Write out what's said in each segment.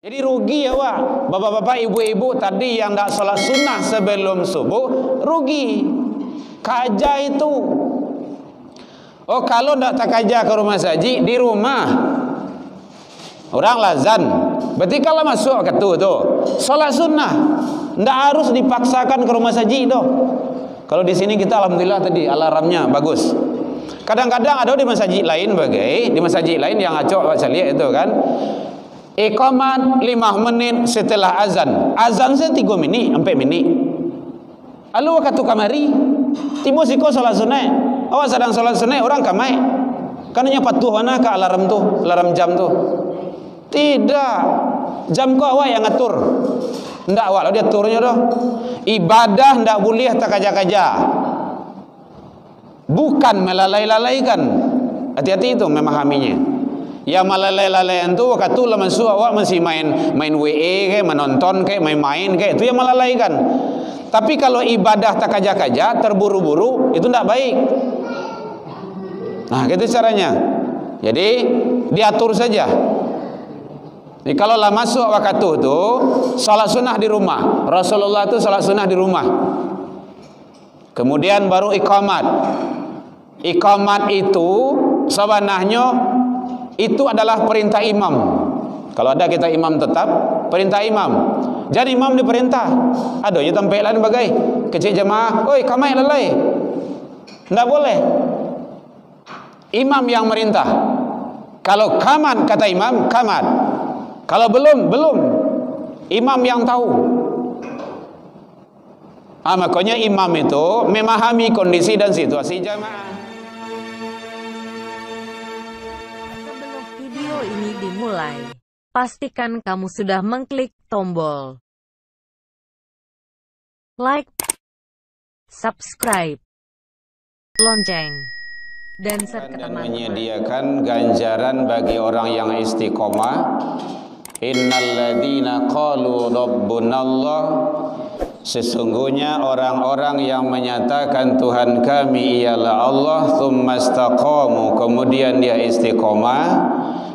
Jadi rugi ya Wak. Bapak-bapak, ibu-ibu tadi yang tak salat sunnah sebelum subuh, rugi. Kaja itu. Oh, kalau tak kaja ke rumah saji, di rumah. Orang lazan. Berarti kalau masuk ke tu, salat sunnah. Tak harus dipaksakan ke rumah saji tu. Kalau di sini kita alhamdulillah tadi alarmnya bagus. Kadang-kadang ada di masjid lain di masjid lain yang acok saya lihat itu kan. Iqamat 5 menit setelah azan. Azan saya 3 menit, 4 menit. Lalu waktu kamari, tiba siko salat sunat. Awak sedang salat sunat, orang kamai. Kananya patuh mana ke alarm tu, alarm jam tu. Tidak. Jam kau awak yang ngatur. Ndak awak, dia aturnya dah. Ibadah ndak boleh tak kaja-kaja. Bukan melalai-lalaikan. Hati-hati itu memahaminya. Ya malalai-lalaian tu waktu lah masuk awak masih main WE kayak menonton kayak main-main kayak itu yang melalaikan. Tapi kalau ibadah tak kaja-kaja terburu-buru itu tidak baik. Nah, gitu caranya. Jadi diatur saja. Jadi kalau lah masuk waktu itu salat sunnah di rumah. Rasulullah itu salat sunnah di rumah. Kemudian baru iqamat. Iqamat itu sebenarnya itu adalah perintah imam. Kalau ada kita imam tetap, perintah imam. Jadi imam diperintah. Aduh, ya tampilan bagai kecil jemaah, oi kamai lalai. Tidak boleh. Imam yang merintah. Kalau kamat kata imam, kamat. Kalau belum. Imam yang tahu. Makanya imam itu memahami kondisi dan situasi jemaah. Video ini dimulai. Pastikan kamu sudah mengklik tombol like, subscribe, lonceng, dan serta menyediakan ganjaran bagi orang yang istiqomah. Innalladzina qalu rabbunallah, sesungguhnya orang-orang yang menyatakan Tuhan kami ialah Allah, tsumma istaqamu, kemudian dia istiqomah.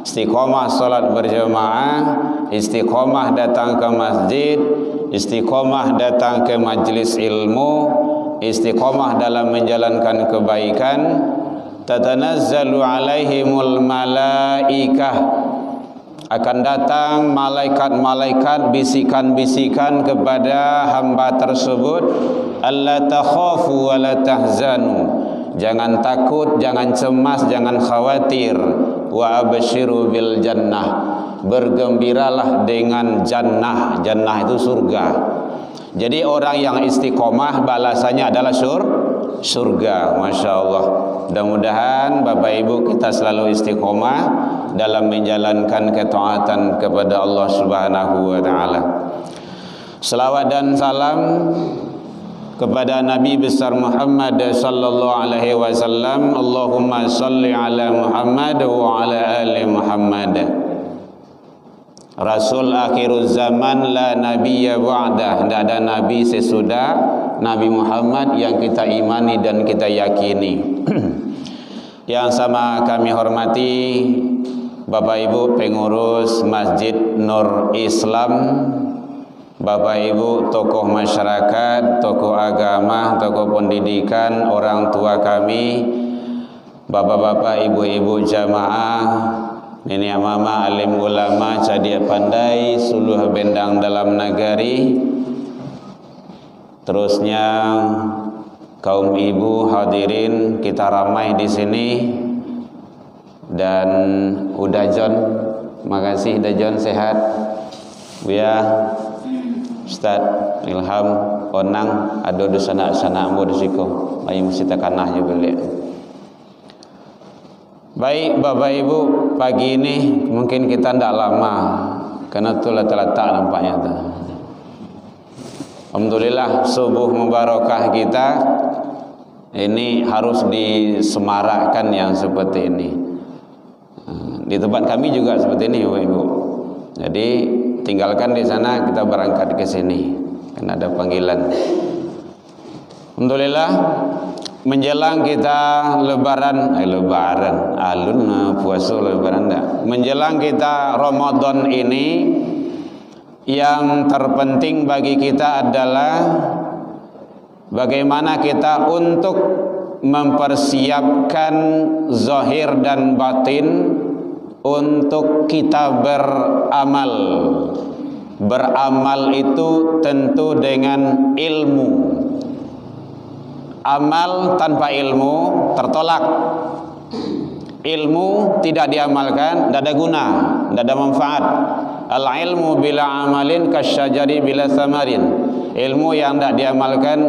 Istiqomah salat berjamaah, istiqomah datang ke masjid, istiqomah datang ke majlis ilmu, istiqomah dalam menjalankan kebaikan. Tatanazzalu alaihimul malaikah, akan datang malaikat-malaikat bisikan-bisikan kepada hamba tersebut, alla takhafu wa la tahzanu, jangan takut, jangan cemas, jangan khawatir. Wa absyiru bil jannah, bergembiralah dengan jannah. Jannah itu surga. Jadi orang yang istiqomah balasannya adalah surga. Masya Allah. Mudah-mudahan Bapak Ibu kita selalu istiqomah dalam menjalankan ketaatan kepada Allah Subhanahu wa taala. Selawat dan salam kepada Nabi besar Muhammad sallallahu alaihi wasallam. Allahumma salli ala Muhammad wa ala ali Muhammad. Rasul akhiruz zaman, la nabiyya ba'dah, tidak ada nabi sesudah Nabi Muhammad yang kita imani dan kita yakini. Yang sama kami hormati Bapak Ibu pengurus Masjid Nur Islam, Bapak Ibu tokoh masyarakat, tokoh agama, tokoh pendidikan, orang tua kami, bapak-bapak, ibu-ibu jamaah, nenek mama, alim ulama, cadia pandai, suluh bendang dalam negeri, terusnya kaum ibu hadirin, kita ramai di sini. Dan udah John, makasih dah John, sehat Buya, Ustaz Ilham, Onang, ada di sana ambo di siko, ayo mesti tekanah juga lihat. Baik Bapak Ibu, pagi ini mungkin kita tidak lama karena tu letak nampaknya tu. Alhamdulillah subuh mubarakah kita ini harus disemarakkan yang seperti ini. Di tempat kami juga seperti ini Bapak Ibu. Jadi tinggalkan di sana, kita berangkat ke sini karena ada panggilan. Alhamdulillah menjelang kita lebaran alun puasa lebaran dah. Menjelang kita Ramadan ini yang terpenting bagi kita adalah bagaimana kita untuk mempersiapkan zahir dan batin untuk kita beramal. Beramal itu tentu dengan ilmu. Amal tanpa ilmu tertolak. Ilmu tidak diamalkan, tidak ada guna, tidak ada manfaat. Al-ilmu bila amalin kasyajari bila samarin. Ilmu yang tidak diamalkan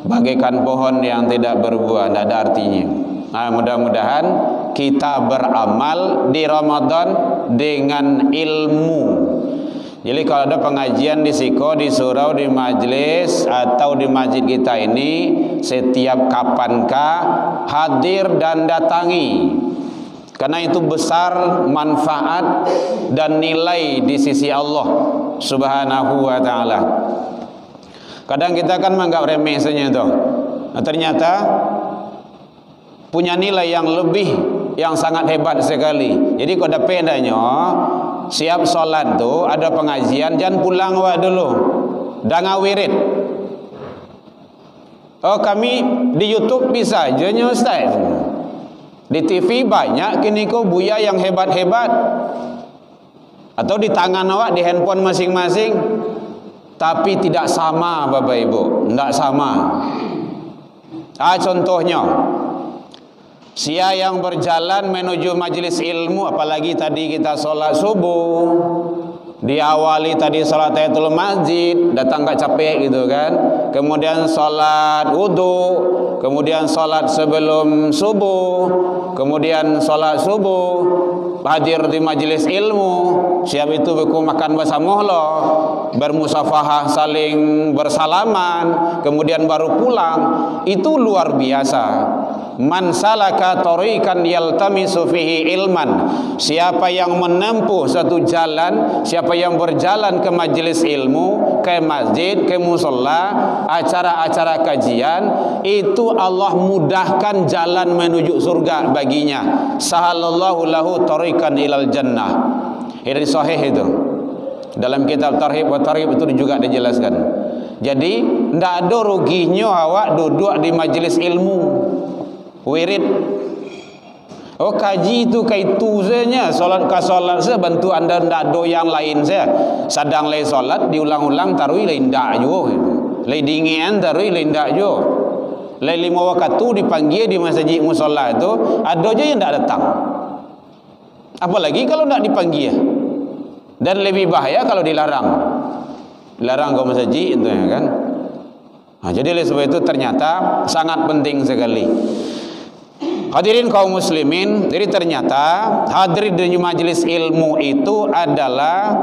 bagaikan pohon yang tidak berbuah, tidak ada artinya. Nah, mudah-mudahan kita beramal di Ramadan dengan ilmu. Jadi kalau ada pengajian di Siko, di surau, di majlis atau di masjid kita ini, setiap kapankah hadir dan datangi. Karena itu besar manfaat dan nilai di sisi Allah Subhanahu wa ta'ala. Kadang kita kan menganggap remeh saja itu. Nah, ternyata punya nilai yang lebih, yang sangat hebat sekali. Jadi kalau ada pedanya, siap solat tu ada pengajian, jangan pulang wak dulu, dah ngawirid. Oh, kami di YouTube bisa aja nya Ustaz. Di TV banyak kini ko buya yang hebat-hebat. Atau di tangan awak, di handphone masing-masing. Tapi tidak sama Bapak Ibu, tidak sama. Contohnya, sia yang berjalan menuju majelis ilmu, apalagi tadi kita sholat subuh, diawali tadi sholat tahiyatul masjid, datang gak capek gitu kan. Kemudian sholat wudu, kemudian sholat sebelum subuh, kemudian sholat subuh, hadir di majelis ilmu, siap itu beku makan bersama Allah, bermusafahah saling bersalaman, kemudian baru pulang. Itu luar biasa. Man salaka tariqan yaltamisu fihi ilman. Siapa yang menempuh satu jalan, siapa yang berjalan ke majelis ilmu, ke masjid, ke musalla, acara-acara kajian, itu Allah mudahkan jalan menuju surga baginya. Sahalallahu lahu tariqan ilal jannah. Ini sahih itu. Dalam kitab Tarhib wa Tarhib itu juga dijelaskan. Jadi tidak ada ruginya awak duduk di majelis ilmu, wirid. Oh, kaji itu kaitu saja, solat ka solat saya bantu anda ndak do yang lain saya. Sadang lay solat diulang-ulang tarui lain ndak jo. Lay dingin tarui lain ndak jo. Lay 5 waktu dipanggil di masjid musalla itu, ada aja yang ndak datang. Apalagi kalau ndak dipanggil. Dan lebih bahaya kalau dilarang. Dilarang ke masjid itu ya kan. Nah, jadi oleh sebab itu ternyata sangat penting sekali. Hadirin kaum muslimin, jadi ternyata hadir di majelis ilmu itu adalah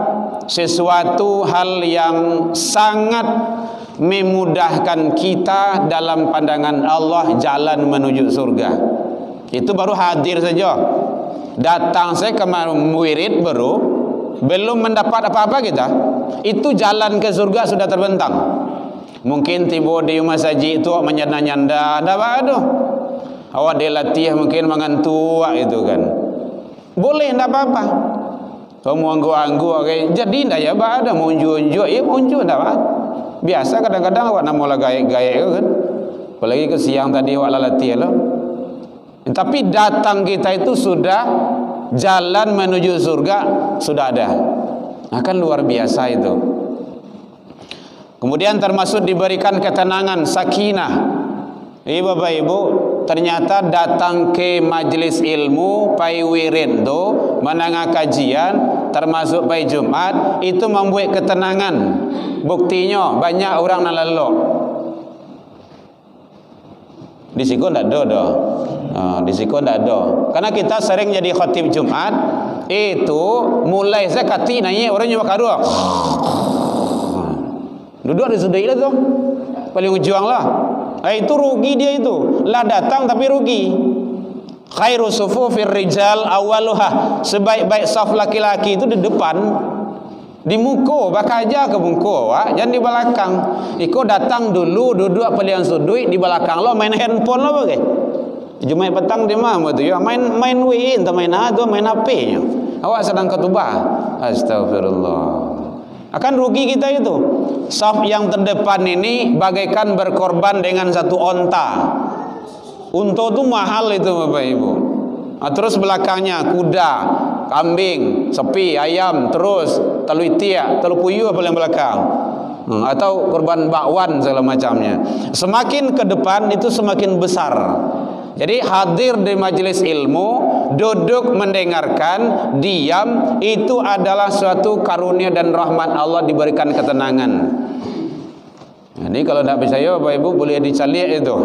sesuatu hal yang sangat memudahkan kita dalam pandangan Allah jalan menuju surga. Itu baru hadir saja. Datang saya ke wirid baru belum mendapat apa-apa kita. Itu jalan ke surga sudah terbentang. Mungkin tiba di masjid itu menyanda-nyanda, ada apa tu? Awak dilatih mungkin mengantuk itu kan. Boleh, tidak apa-apa. Kamu anggu-anggu, okay. Jadi tidak ya, ada munjuk-unjuk, ya munjuk, tidak apa. Biasa kadang-kadang awak nak mula gaya-gaya kan. Apalagi ke siang tadi awak latih lah. Tapi datang kita itu sudah jalan menuju surga sudah ada. Akan luar biasa itu. Kemudian termasuk diberikan ketenangan, sakinah. Bapak Ibu, ternyata datang ke majelis ilmu, pai wirid tu, menengah kajian, termasuk pai Jumat, itu membuat ketenangan. Buktinya banyak orang nak lelok. Di Siko ndak ada. Di Siko ndak ada. Karena kita sering jadi khatib Jumat, itu mulai saya kati nanya orang nyoba kadua. Duduk di sudai lah tu. Paling ujung lah. Itu rugi dia itu. Lah datang tapi rugi. Khairu sufufir rijal awaluha. Sebaik-baik saf laki-laki itu di depan. Di muka, bakal aja ke muka, jangan di belakang. Iko datang dulu, duduk paling sudut di belakang lo, main handphone lo bagai. Jumat petang di mana tu ya? Main WA, entah main apa, main HP nya. Awak sedang ketubah. Astagfirullah. Akan rugi kita itu. Saf yang terdepan ini bagaikan berkorban dengan satu onta. Unta itu mahal itu Bapak Ibu. Terus belakangnya kuda, kambing, sapi, ayam, terus telur itik, telur puyuh apa yang belakang. Atau korban bakwan segala macamnya. Semakin ke depan itu semakin besar. Jadi hadir di majelis ilmu, duduk mendengarkan, diam, itu adalah suatu karunia dan rahmat Allah, diberikan ketenangan. Jadi kalau tidak percaya Bapak Ibu boleh dicari itu.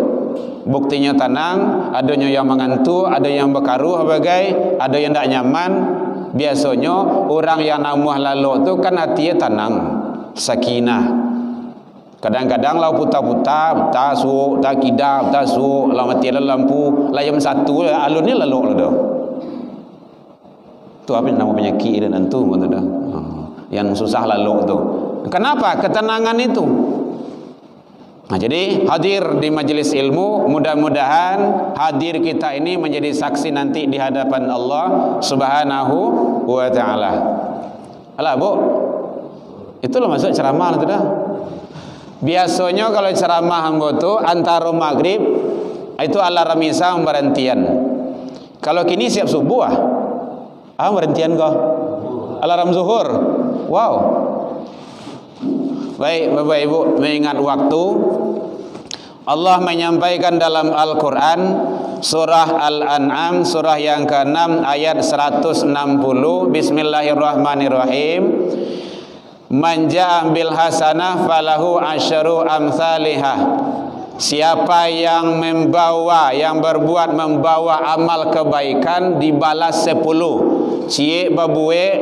Buktinya tenang, adanya yang mengantuk, ada yang berkaruh bagai, ada yang tidak nyaman. Biasanya orang yang namuh lalu itu kan hatinya tenang, sakinah. Kadang-kadang lau putar-putar, putar suuk, putar kidap, putar suuk, lau mati lampu, layam satu, alunnya lalu dah. Tu apa nama penyakit dan antu tu dah. Yang susah lalu tu. Kenapa? Ketenangan itu. Nah, jadi hadir di majelis ilmu, mudah-mudahan hadir kita ini menjadi saksi nanti di hadapan Allah Subhanahu wa taala. Alah, Bu. Itulah maksud ceramah itu dah. Biasanya kalau ceramah hamba tu antara maghrib itu alarm misa berhentian. Kalau kini siap subuh berhentian kau. Alarm zuhur. Wow. Baik Bapak Ibu, mengingat waktu, Allah menyampaikan dalam Al-Quran surah Al-An'am surah yang ke-6 ayat 160. Bismillahirrahmanirrahim. Man ja'a bil hasanah falahu asyru amsalihah. Siapa yang berbuat membawa amal kebaikan dibalas 10. Cie babue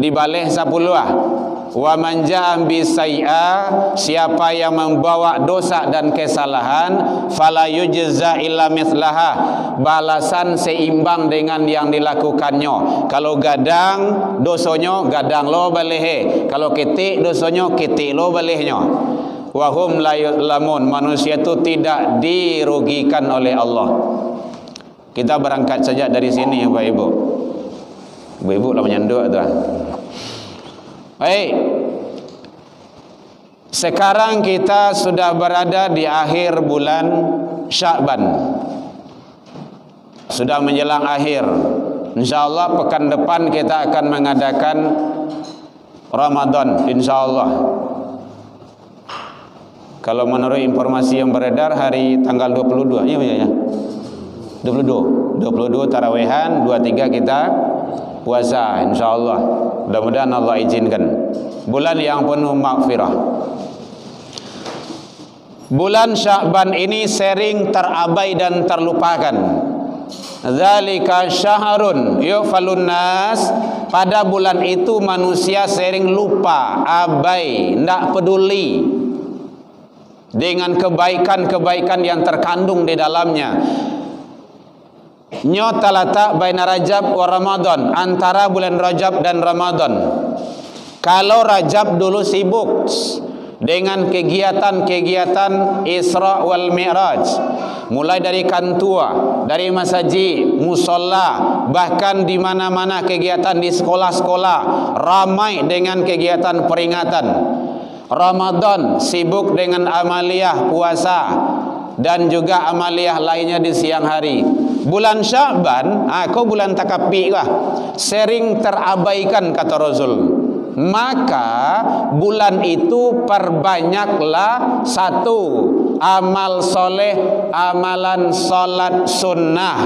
dibalas 10 Wa man ja'a bisai'a, siapa yang membawa dosa dan kesalahan, fala yujza illa mithlaha, balasan seimbang dengan yang dilakukannya. Kalau gadang dosanya gadang lo balehe, kalau ketik dosanya ketik lo balehnya. Wa hum la yuzlamun, manusia itu tidak dirugikan oleh Allah. Kita berangkat saja dari sini ya Bapak Ibu. Ibu lah menyanduk tu. Baik. Sekarang kita sudah berada di akhir bulan Sya'ban. Sudah menjelang akhir. InsyaAllah pekan depan kita akan mengadakan Ramadan, insyaAllah. Kalau menurut informasi yang beredar hari tanggal 22, ya. 22 tarawehan, 23 kita puasa, insyaallah. Mudah-mudahan Allah izinkan. Bulan yang penuh maghfirah. Bulan Sya'ban ini sering terabai dan terlupakan. Dzalika syahrun yufalun nas. Pada bulan itu manusia sering lupa, abai, tidak peduli dengan kebaikan-kebaikan yang terkandung di dalamnya. Nyota letak baina Rajab wa Ramadan, antara bulan Rajab dan Ramadan. Kalau Rajab dulu sibuk dengan kegiatan-kegiatan Isra wal Mi'raj, mulai dari kantua, dari masjid, musalla, bahkan di mana-mana kegiatan di sekolah-sekolah ramai dengan kegiatan peringatan. Ramadan sibuk dengan amaliyah puasa dan juga amaliyah lainnya di siang hari. Bulan Sya'ban, kau bulan takapi lah, sering terabaikan kata Rasul. Maka bulan itu perbanyaklah satu, amal soleh, amalan solat sunnah.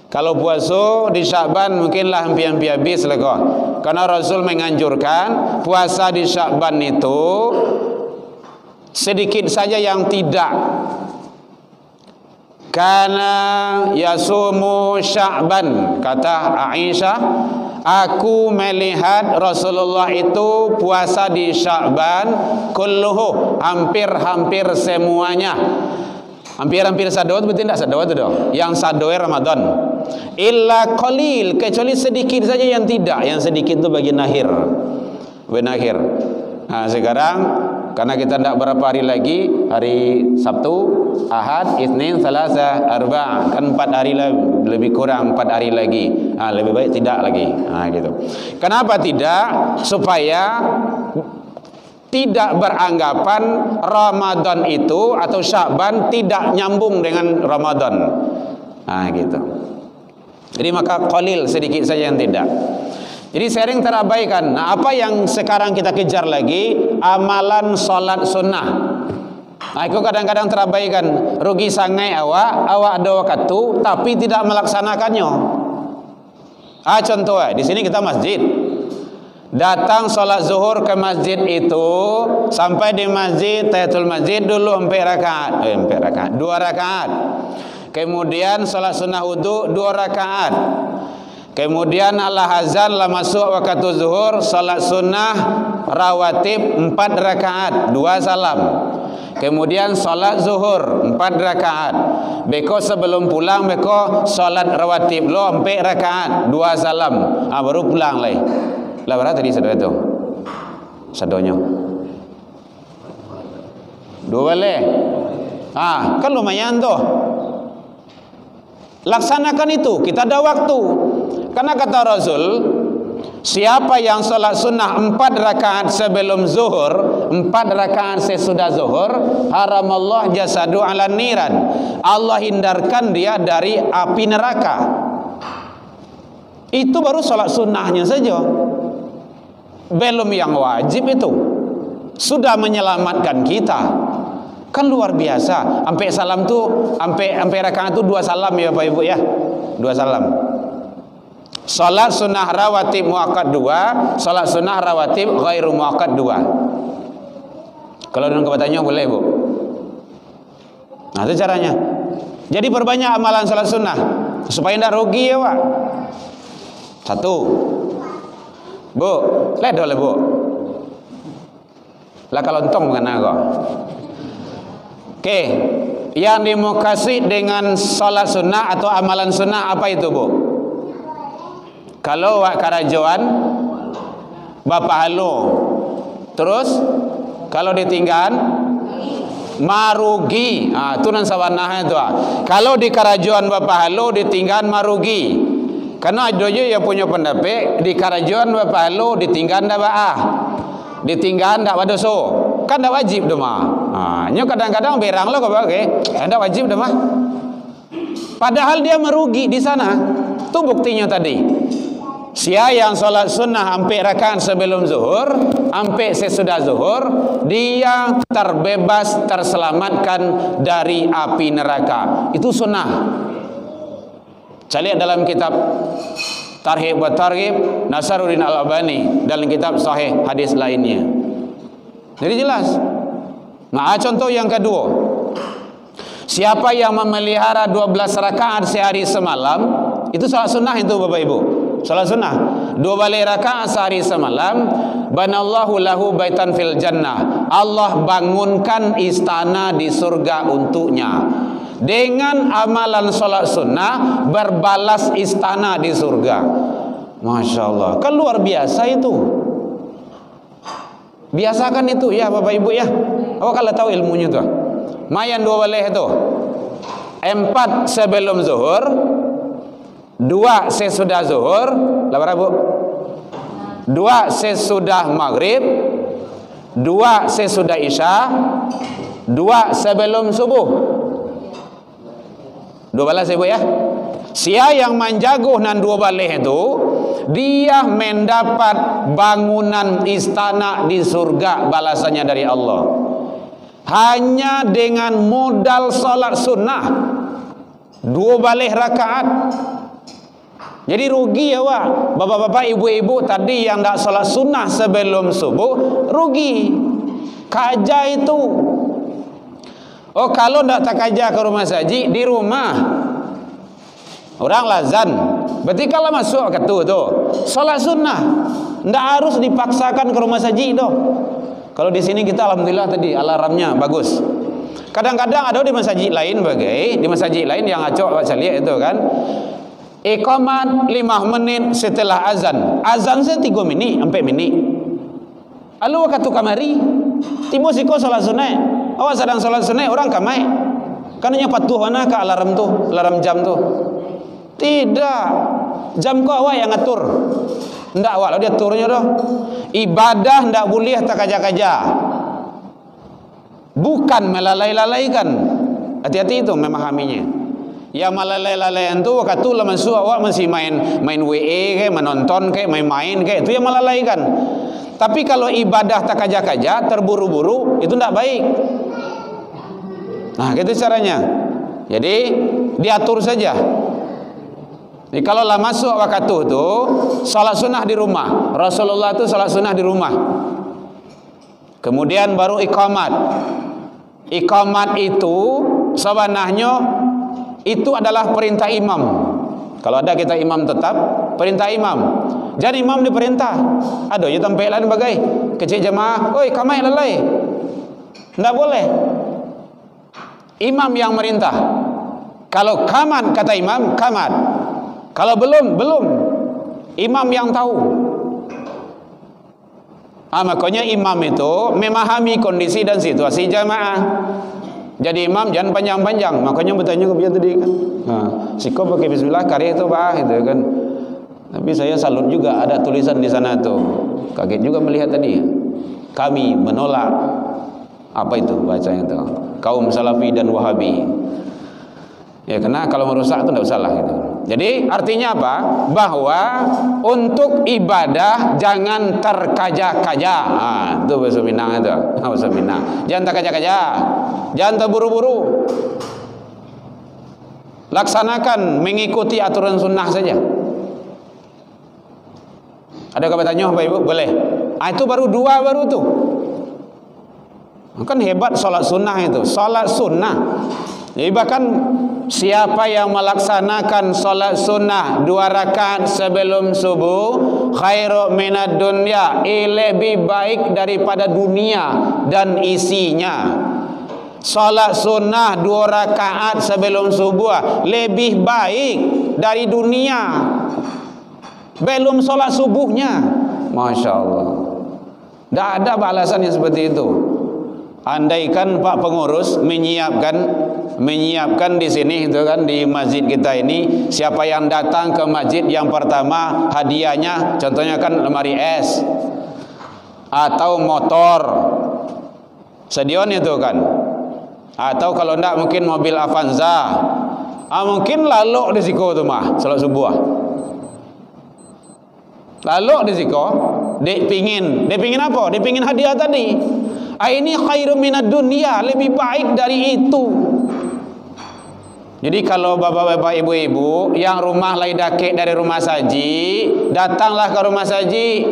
Kalau puasa di Sya'ban mungkinlah hampir-hampir habis lah kau. Karena Rasul menganjurkan puasa di Sya'ban itu sedikit saja yang tidak. Karena yasumu Sya'ban, kata Aisyah, aku melihat Rasulullah itu puasa di Sya'ban kulluhu, hampir-hampir semuanya. Hampir-hampir sadawat, betul tidak sadawat itu dah. Yang sadawat Ramadan. Illa qalil, kecuali sedikit saja yang tidak. Yang sedikit itu bagian akhir. Bagian akhir. Nah, sekarang karena kita tidak berapa hari lagi, hari Sabtu Ahad, Isnin, Selasa, Arba'. Kan 4 hari lebih kurang 4 hari lagi. Lebih baik tidak lagi. Gitu. Kenapa tidak? Supaya tidak beranggapan Ramadan itu atau Sya'ban tidak nyambung dengan Ramadan. Gitu. Jadi maka qalil sedikit saja yang tidak. Jadi sering terabaikan. Apa yang sekarang kita kejar lagi? Amalan solat sunnah. Itu kadang-kadang terabaikan. Rugi sangai awak ada waktu tapi tidak melaksanakannya. Contoh di sini kita masjid. Datang solat zuhur ke masjid itu, sampai di masjid tahiyatul masjid dulu 4 rakaat. 2 rakaat. Kemudian solat sunnah wudu 2 rakaat. Kemudian al-azan lah masuk waktu zuhur, salat sunnah rawatib 4 rakaat, 2 salam. Kemudian salat zuhur 4 rakaat. Beko sebelum pulang beko salat rawatib lo 4 rakaat, 2 salam. Baru pulang lagi. Lah berapa tadi saudara itu? Sadonyo. 2 balik. Kan lumayan tuh. Laksanakan itu, kita ada waktu. Karena kata Rasul, siapa yang sholat sunnah 4 rakaat sebelum zuhur, 4 rakaat sesudah zuhur, haramallah jasadu ala niran. Allah hindarkan dia dari api neraka. Itu baru sholat sunnahnya saja, belum yang wajib itu. Sudah menyelamatkan kita. Kan luar biasa. Sampai salam tuh, sampai rakaat tuh 2 salam ya Bapak Ibu ya. 2 salam. Salat sunnah rawatib muakkad 2, salat sunnah rawatib ghairu muakkad 2. Kalau dengan kebatannya boleh, Bu. Itu caranya. Jadi perbanyak amalan salat sunnah supaya tidak rugi ya, Pak. 1. Bu, lihat dulu, Bu. Lah kalau entong bukan aku. Oke, yang dimukasi dengan salat sunnah atau amalan sunnah apa itu, Bu? Kalau wak karajuan Bapak halu. Terus kalau ditinggal marugi. Itu nan sawanah itu. Kalau di karajuan Bapak halu ditinggal marugi. Karena ada yang punya pendapat di karajuan Bapak halu ditinggal ndak ditinggal ndak wadoso. Kan ndak wajib dah mah. Nyo kadang-kadang berang lo kok ndak wajib dah mah. Padahal dia merugi di sana. Itu buktinya tadi. Siapa yang sholat sunnah 4 rakaat sebelum zuhur, sampai sesudah zuhur, dia terbebas, terselamatkan dari api neraka. Itu sunnah. Saya lihat dalam kitab Tarhib wa Targhib Nasaruddin Al-Albani, dalam kitab sahih hadis lainnya. Jadi jelas. Contoh yang kedua, siapa yang memelihara 12 rakaat sehari semalam, itu sholat sunnah itu Bapak Ibu. Salat sunnah 2 balik rakaat sehari semalam, banallahu lahu baitan fil jannah. Allah bangunkan istana di surga untuknya. Dengan amalan salat sunnah berbalas istana di surga. Masya Allah, kan luar biasa itu. Biasakan itu ya Bapak Ibu ya. Awak kalau tahu ilmunya tuh. Mayan 2 balik itu. 4 sebelum zuhur, 2 sesudah zuhur, berapa Bu? 2 sesudah maghrib, 2 sesudah isya, 2 sebelum subuh. 2 balas ya Bu ya. Siapa yang menjago nan 2 balas itu, dia mendapat bangunan istana di surga, balasannya dari Allah. Hanya dengan modal salat sunnah 2 balas rakaat. Jadi rugi ya Wak. Bapak-bapak, ibu-ibu tadi yang tak salat sunnah sebelum subuh, rugi. Kaja itu. Kalau tak kaja ke rumah saji, di rumah orang lazan. Berarti kalau masuk ke tu salat sunnah, tak harus dipaksakan ke rumah saji itu. Kalau di sini kita alhamdulillah tadi alarmnya bagus. Kadang-kadang ada di masjid lain di masjid lain yang acok saya lihat itu kan. Iqamat 5 menit setelah azan. Azan saya 3 menit, 4 menit. Lalu waktu kamari, tiba siko salat sunnah. Awak sedang salat sunnah, orang kamai. Kan hanya patuh mana ke alarm tu, alarm jam tu. Tidak. Jam kau awak yang ngatur. Ndak awak lah dia aturnya dah. Ibadah ndak boleh tak kaja-kaja. Bukan melalai-lalaikan. Hati-hati itu memahaminya. Yang melalai-lalaian tu waktu tu lah masuk awak masih main WE ke, menonton ke, main-main ke, itu yang melalaikan. Tapi kalau ibadah tak kaja-kaja, terburu-buru, itu ndak baik. Nah, gitu caranya. Jadi diatur saja. Jadi kalau lah masuk waktu tu, salat sunnah di rumah. Rasulullah tu salat sunnah di rumah. Kemudian baru iqamat. Iqamat itu sebenarnya itu adalah perintah imam. Kalau ada kita imam tetap, perintah imam. Jadi imam diperintah. Aduh, ya tampil lain bagai kecil jemaah, oi kamai lalai. Tidak boleh. Imam yang merintah. Kalau kaman kata imam, kaman. Kalau belum. Imam yang tahu. Makanya imam itu memahami kondisi dan situasi jamaah. Jadi imam jangan panjang-panjang. Makanya bertanya ke dia tadi kan. Siko pakai bismillah karya itu bah gitu kan. Tapi saya salut juga ada tulisan di sana tuh. Kaget juga melihat tadi. Kami menolak apa itu bacanya itu. Kaum Salafi dan Wahabi. Ya karena kalau merusak itu tidak usahlah gitu. Jadi artinya apa? Bahwa untuk ibadah jangan terkaja-kaja. Itu bahasa Minang itu. Bahasa Minang. Jangan terkaja-kaja. Jangan terburu-buru. Laksanakan mengikuti aturan sunnah saja. Ada kabarnya Bapak Ibu? Boleh. Itu baru dua baru tuh. Kan hebat salat sunnah itu. Salat sunnah. Jadi bahkan siapa yang melaksanakan salat sunnah 2 rakaat sebelum subuh khairu minad dunya, lebih baik daripada dunia dan isinya. Salat sunnah 2 rakaat sebelum subuh lebih baik dari dunia. Belum salat subuhnya. Masya Allah. Tidak ada balasan yang seperti itu. Andaikan Pak Pengurus menyiapkan di sini itu kan di masjid kita ini, siapa yang datang ke masjid yang pertama hadiahnya contohnya kan lemari es atau motor Sedion itu kan, atau kalau enggak mungkin mobil Avanza, mungkin lalu di siko tu mah salat subuh. Lalu di siko dia pingin apa? Dia pingin hadiah tadi. Ini khairu minad dunya, lebih baik dari itu. Jadi kalau bapak-bapak ibu-ibu yang rumah lain dakek dari rumah saji, datanglah ke rumah saji.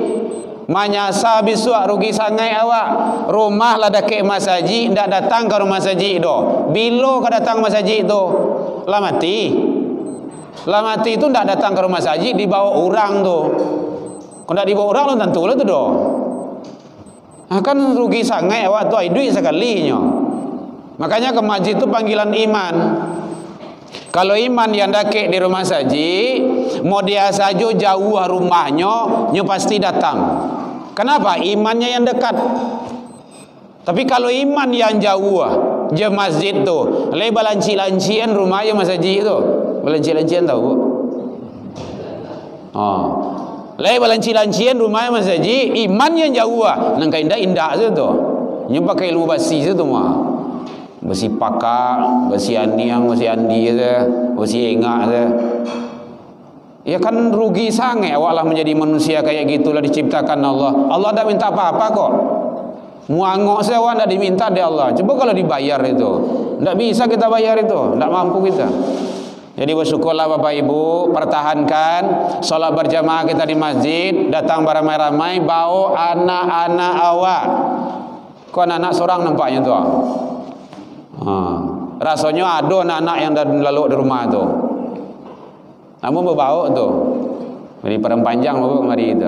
Manyasa bisuak rugi sangai awak. Rumah lah dakek rumah saji, ndak datang ke rumah saji do. Bilo ke datang rumah saji itu? Lah mati. Lah mati itu ndak datang ke rumah saji, dibawa orang tu. Kalau ndak dibawa orang lu tentu lah tu do. Kan rugi sangai awak tu duit sekalinya. Makanya ke masjid itu panggilan iman. Kalau iman yang dakek di rumah saji, mau dia saja jauh rumahnya, nyo pasti datang. Kenapa? Imannya yang dekat. Tapi kalau iman yang jauh, je masjid tu, le balanci-lancian rumahnya masjid itu. Balanci-lancian tahu? Le balanci-lancian rumahnya masjid, iman yang jauh, nangka indah-indah saja tu. Nyo pakai ilmu basi saja tu mah. Besi pakak, besi aniang, besi andi saja, besi engak saja. Ya kan rugi sangat awak lah menjadi manusia kayak gitulah diciptakan Allah. Allah tak minta apa-apa kok. Muangok saja awak tak diminta dari Allah. Coba kalau dibayar itu, tak bisa kita bayar itu, tak mampu kita. Jadi bersyukurlah Bapak Ibu, pertahankan solat berjamaah kita di masjid, datang beramai-ramai, bawa anak-anak awak. Kok anak-anak seorang nampaknya tu? Rasanya ada anak-anak yang dah lalu di rumah tu. Namun berbawa tu. Jadi perempanjang bawa kemari itu.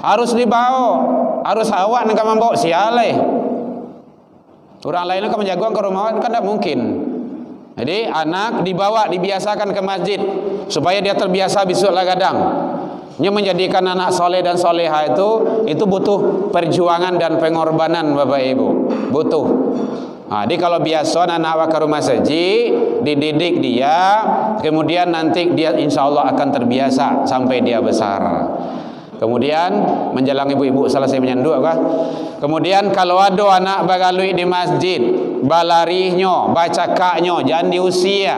Harus dibawa. Harus awak nak membawa sialai. Orang lain nak menjaga ke rumah kan tak mungkin. Jadi anak dibawa, dibiasakan ke masjid supaya dia terbiasa besoklah kadang. Dia menjadikan anak soleh dan soleha itu butuh perjuangan dan pengorbanan Bapak Ibu. Butuh. Jadi kalau biasa anak awak ke rumah saji, dididik dia, kemudian nanti dia insya Allah akan terbiasa sampai dia besar. Kemudian menjelang ibu-ibu selesai menyanduk kah? Kemudian kalau ada anak bagalui di masjid, balarihnyo, baca kaknyo, jangan diusia.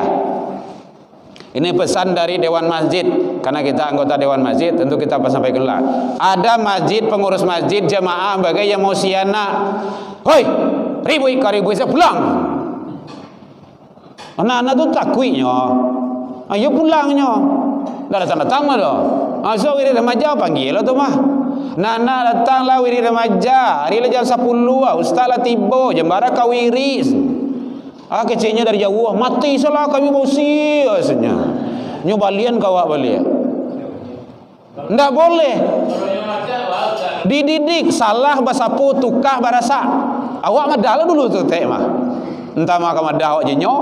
Ini pesan dari Dewan Masjid, karena kita anggota Dewan Masjid, tentu kita sampaikan lah. Ada masjid, pengurus masjid, jamaah bagai yang mau usia anak, hoi, ribui saya pulang. Anak-anak tu takuinyo, ayo pulangnya. Dah datang mah doh. So wiri remaja panggil tu mah. Nana datanglah wiri remaja. Hari jam 10 ustaz lah tiba jembara kawiri. Kecilnya dari jauh mati salah kami bosi asnya. Nyo balian kawak balian. Ndak boleh. Dididik salah basapu tukah barasa. Awak madala dulu tu tek mah. Entah mah kamadah awak jenyo.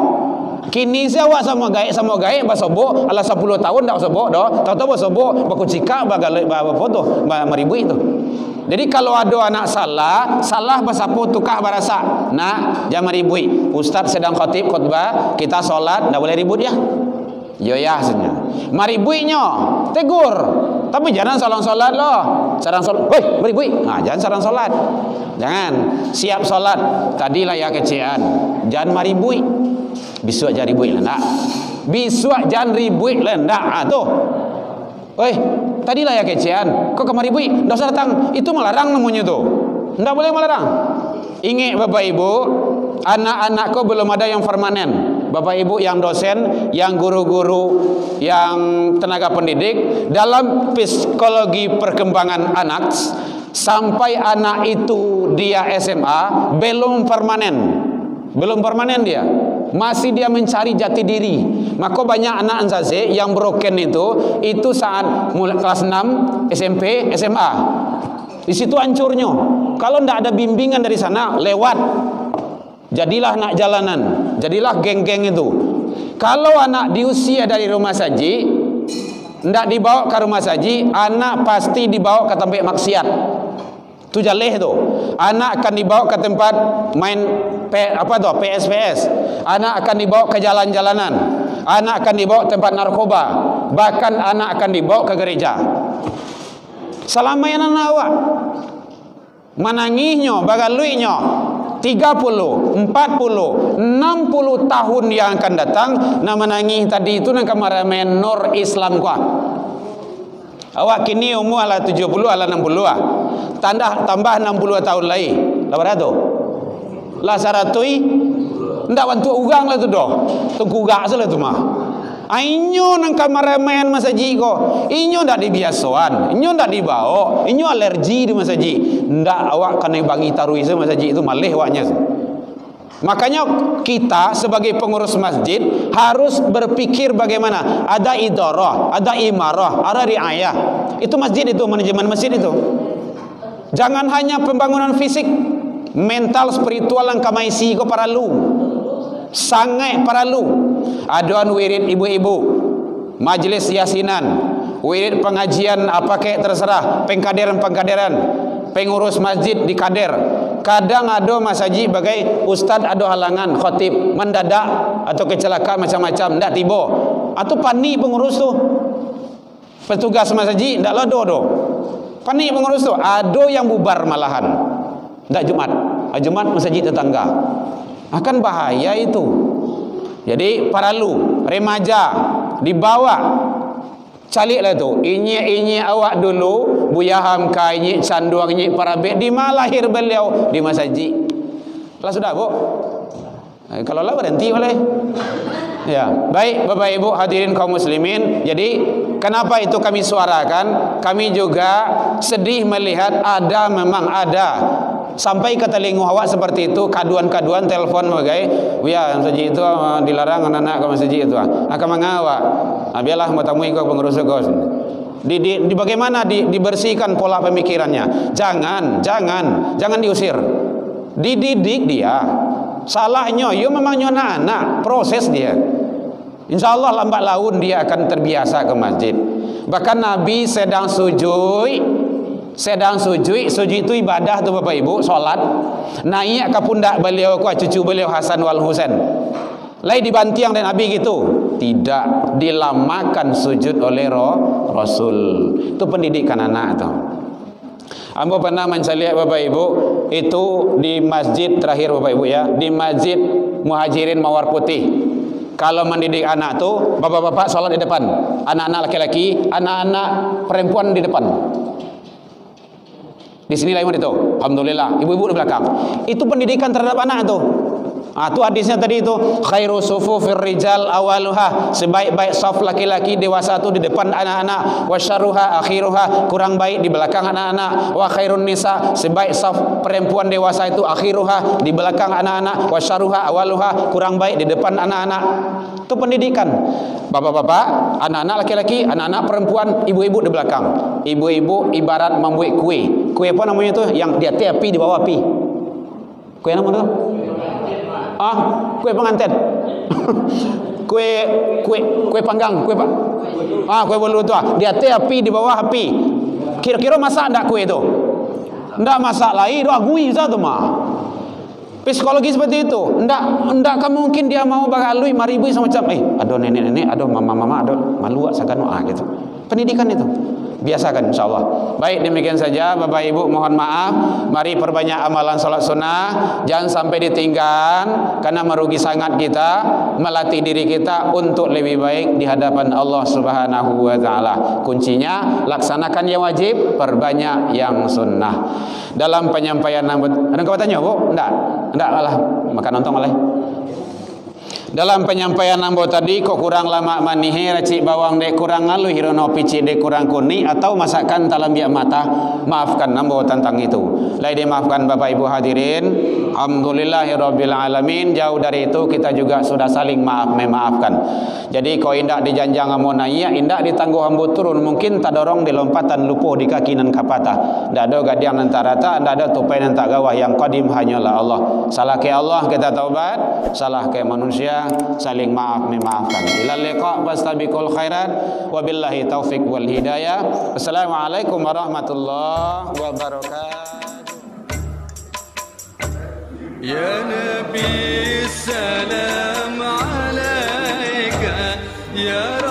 Kini saya awak sama gaek basobo ala 10 tahun dak sobo doh. Tahu-tahu basobo baku cika bagalai apa tu maribui itu. Jadi kalau ada anak salah basapu tukah barasa. Nah, jangan maribui. Ustaz sedang khutbah, kita solat, dak boleh ribut ya. Yo ya sebenarnya. Maribuinyo tegur. Tapi jangan salah solat loh. Sarang solat. Hoi, maribui. Jangan sarang solat. Jangan. Siap solat. Tadi lah ya kecian. Jangan maribui. Bisuak jangan ribui lah ndak. Bisuak jangan ribui lah ndak. Tuh. Oi, tadilah ya kecian. Kok kemari bui? Ndak usah datang. Itu melarang namanya tuh. Ndak boleh melarang. Ingat Bapak Ibu, anak-anakku belum ada yang permanen. Bapak Ibu yang dosen, yang guru-guru, yang tenaga pendidik, dalam psikologi perkembangan anak, sampai anak itu dia SMA belum permanen. Belum permanen dia. Masih dia mencari jati diri. Maka banyak anak anzaze yang broken itu saat mulai kelas 6 SMP SMA. Di situ hancurnya. Kalau tidak ada bimbingan dari sana, lewat. Jadilah anak jalanan, jadilah geng-geng itu. Kalau anak di usia dari rumah saji, tidak dibawa ke rumah saji, anak pasti dibawa ke tempat maksiat. Itu jaleh tu. Anak akan dibawa ke tempat main PS. Anak akan dibawa ke jalan-jalanan. Anak akan dibawa ke tempat narkoba. Bahkan anak akan dibawa ke gereja. Selama yang anak awak menangisnya, bagaluinya 30, 40, 60 tahun yang akan datang, nak menangis tadi itu nak kamar menor Islam kuah. Awak kini umur ala 70 ala 60 ah. Tambah 60 tahun lagi. Berapa tu? Lah saratui ndak bantu ugang lah tu doh. Tunggu gak salah tu mah. Inyo nang kamar main masaji ko. Inyo ndak dibiasaan, inyo ndak dibawa, inyo alergi di masaji. Ndak awak kena bagi tarui se masaji itu malih awaknya. Makanya kita sebagai pengurus masjid harus berpikir bagaimana ada idarah, ada imarah, ada riayah. Itu masjid itu, manajemen masjid itu. Jangan hanya pembangunan fisik, mental, spiritual yang kamaisi ko paralu. Sangat paralu. Aduan wirid ibu-ibu, majlis yasinan, wirid pengajian apa kek terserah, pengkaderan, pengurus masjid di kader. Kadang ada masaji bagai ustaz ada halangan, khotib mendadak atau kecelakaan macam-macam ndak tiba. Atau panik pengurus tu. Petugas masaji ndak lodo. Panik pengurus tu, ada yang bubar malahan. Ndak Jumat masjid tetangga. Akan bahaya itu. Jadi paralu, remaja dibawa caliklah tu. Inye awak dulu Buya Hamka, inye canduang, inye parabek di malahir beliau di masjid. Lah sudah, Bu. Kalau lah berhenti boleh. Ya, baik Bapak Ibu hadirin kaum muslimin. Jadi kenapa itu kami suarakan? Kami juga sedih melihat memang ada sampai ke telinga awak seperti itu, kaduan-kaduan telepon bagai, ya masjid itu dilarang anak-anak ke masjid itu. Akan mengawak. Biarlah matamu ikut pengurus kos. Di bagaimana dibersihkan pola pemikirannya. Jangan diusir. Dididik dia. Salahnya, yo memang anak proses dia. Insya Allah lambat laun dia akan terbiasa ke masjid. Bahkan Nabi sedang sujud sedang sujud itu ibadah tu Bapak Ibu, solat. Naik ke pundak beliau ku cucu beliau Hasan wal Husain. Lai dibantiang dan Nabi gitu. Tidak, dilamakan sujud oleh Rasul. Itu pendidikan anak tu. Ambo pernah mencaliak Bapak Ibu itu di masjid terakhir Bapak Ibu ya, di Masjid Muhajirin Mawar Putih. Kalau mendidik anak tu, bapak-bapak salat di depan, anak-anak laki-laki, anak-anak perempuan di depan. Di sini lain itu, alhamdulillah, ibu-ibu di belakang. Itu pendidikan terhadap anak tu. Itu hadisnya tadi itu, khairu sufufir rijal awaluha, sebaik-baik saf laki-laki dewasa itu di depan anak-anak, wa syarruha akhiruha, kurang baik di belakang anak-anak, wa khairun nisa, sebaik saf perempuan dewasa itu akhiruha, di belakang anak-anak, wa syarruha awaluha, kurang baik di depan anak-anak. Itu pendidikan. Bapak-bapak, anak-anak laki-laki, anak-anak perempuan, ibu-ibu di belakang. Ibu-ibu ibarat membuat kue. Kue apa namanya itu? Yang di atas api, di bawah api. Kue nama itu? Kue pengantin. kue panggang, kue bolu tu. Di atas api, di bawah api. Kira-kira masak ndak kue itu? Ndak masak lagi, doa gui satu mah. Psikologi seperti itu. Ndak kamu mungkin dia mau bagalui maribui semacam aduh nenek-nenek, aduh mama-mama, aduh malu sagano gitu. Pendidikan itu. Biasakan insyaallah. Baik, demikian saja Bapak Ibu, mohon maaf. Mari perbanyak amalan salat sunnah, jangan sampai ditinggal karena merugi sangat kita, melatih diri kita untuk lebih baik di hadapan Allah Subhanahu wa taala. Kuncinya laksanakan yang wajib, perbanyak yang sunnah. Dalam penyampaian ada kau tanya Bu? Enggak lah, makan nonton oleh. Dalam penyampaian nambo tadi kok kurang lama manihe racik bawang dek kurang ngalu hirono pici dek kurang kuni atau masakan talam biak mata, maafkan nambo tentang itu. Lai dimaafkan Bapak Ibu hadirin. Alhamdulillahirabbil alamin. Jauh dari itu kita juga sudah saling memaafkan. Jadi kau indak dijanjang amona iya, indak ditangguh ambo turun, mungkin tak dorong di lompatan lupuh di kaki nan kapata. Ndak ada gadiang nan tarata, ndak ada tupai nan tak gawah, yang qadim hanyalah Allah. Salah ke Allah kita taubat, salah ke manusia saling maaf memaafkan. Ilal liqa wastabiqul khairat wabillahi taufik wal hidayah. Assalamualaikum warahmatullahi wabarakatuh. Ya Nabi salam alaika ya